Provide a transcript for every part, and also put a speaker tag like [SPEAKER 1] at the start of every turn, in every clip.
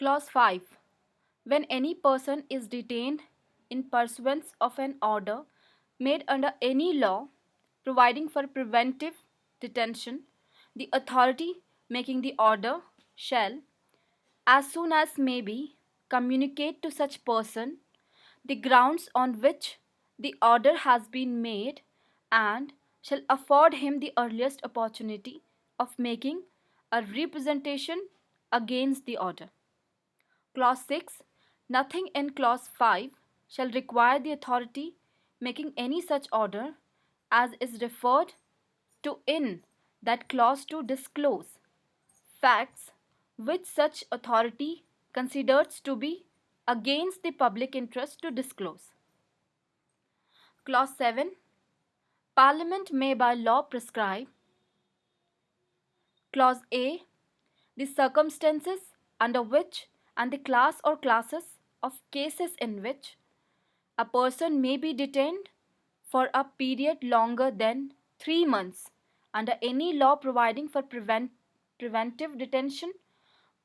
[SPEAKER 1] Clause 5. When any person is detained in pursuance of an order made under any law providing for preventive detention, the authority making the order shall, as soon as may be, communicate to such person the grounds on which the order has been made and shall afford him the earliest opportunity of making a representation against the order. Clause 6. Nothing in Clause 5 shall require the authority making any such order as is referred to in that clause to disclose facts which such authority considers to be against the public interest to disclose. Clause 7. Parliament may by law prescribe. Clause A. The circumstances under which and the class or classes of cases in which a person may be detained for a period longer than 3 months under any law providing for preventive detention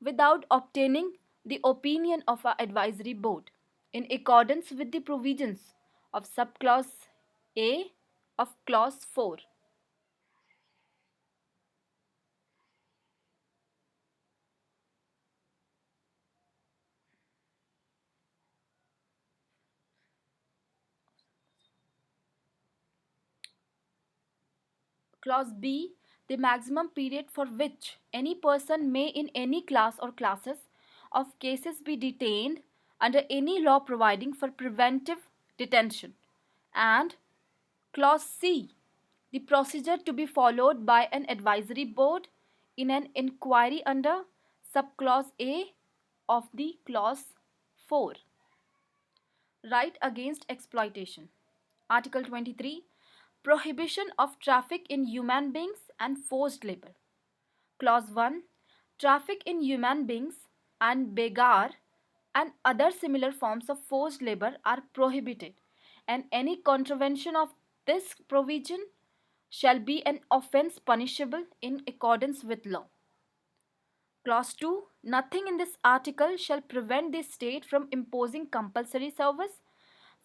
[SPEAKER 1] without obtaining the opinion of our advisory board in accordance with the provisions of subclause A of clause 4. Clause B. The maximum period for which any person may in any class or classes of cases be detained under any law providing for preventive detention. And Clause C. The procedure to be followed by an advisory board in an inquiry under subclause A of the clause 4. Right against exploitation. Article 23. Prohibition of traffic in human beings and forced labor. Clause 1. Traffic in human beings and begar and other similar forms of forced labor are prohibited, and any contravention of this provision shall be an offence punishable in accordance with law. Clause 2. Nothing in this article shall prevent the state from imposing compulsory service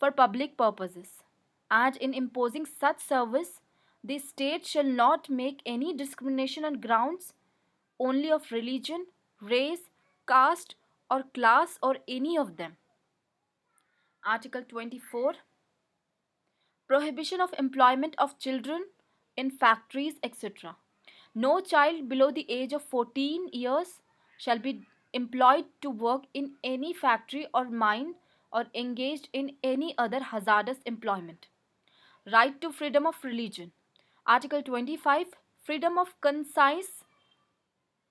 [SPEAKER 1] for public purposes, and in imposing such service, the state shall not make any discrimination on grounds only of religion, race, caste, or class, or any of them. Article 24. Prohibition of employment of children in factories, etc. No child below the age of 14 years shall be employed to work in any factory or mine or engaged in any other hazardous employment. Right to freedom of religion. Article 25. Freedom of conscience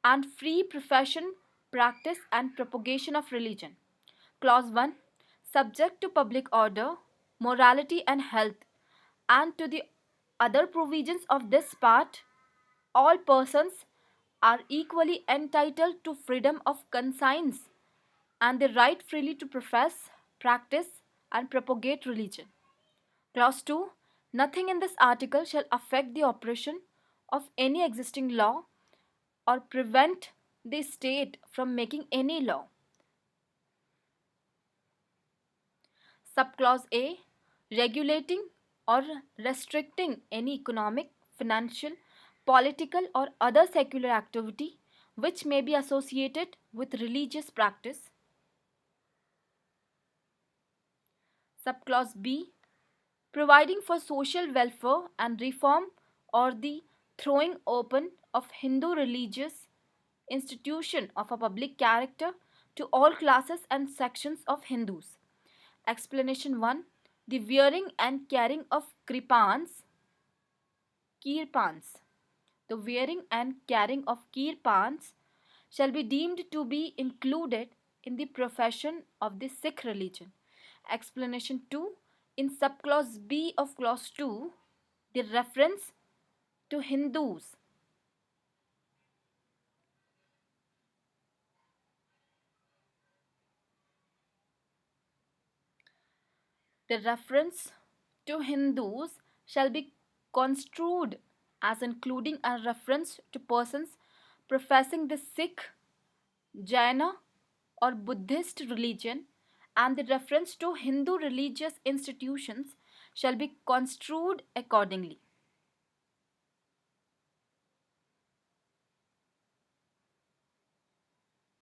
[SPEAKER 1] and free profession, practice, and propagation of religion. Clause 1. Subject to public order, morality, and health, and to the other provisions of this part, all persons are equally entitled to freedom of conscience and the right freely to profess, practice, and propagate religion. Clause 2. Nothing in this article shall affect the operation of any existing law or prevent the state from making any law. Subclause A. Regulating or restricting any economic, financial, political, or other secular activity which may be associated with religious practice. Subclause B. Providing for social welfare and reform or the throwing open of Hindu religious institution of a public character to all classes and sections of Hindus. Explanation 1. The wearing and carrying of kirpans. The wearing and carrying of kirpans shall be deemed to be included in the profession of the Sikh religion. Explanation 2. In subclause B of clause 2, the reference to Hindus the reference to Hindus shall be construed as including a reference to persons professing the Sikh, Jaina, or Buddhist religion, and the reference to Hindu religious institutions shall be construed accordingly.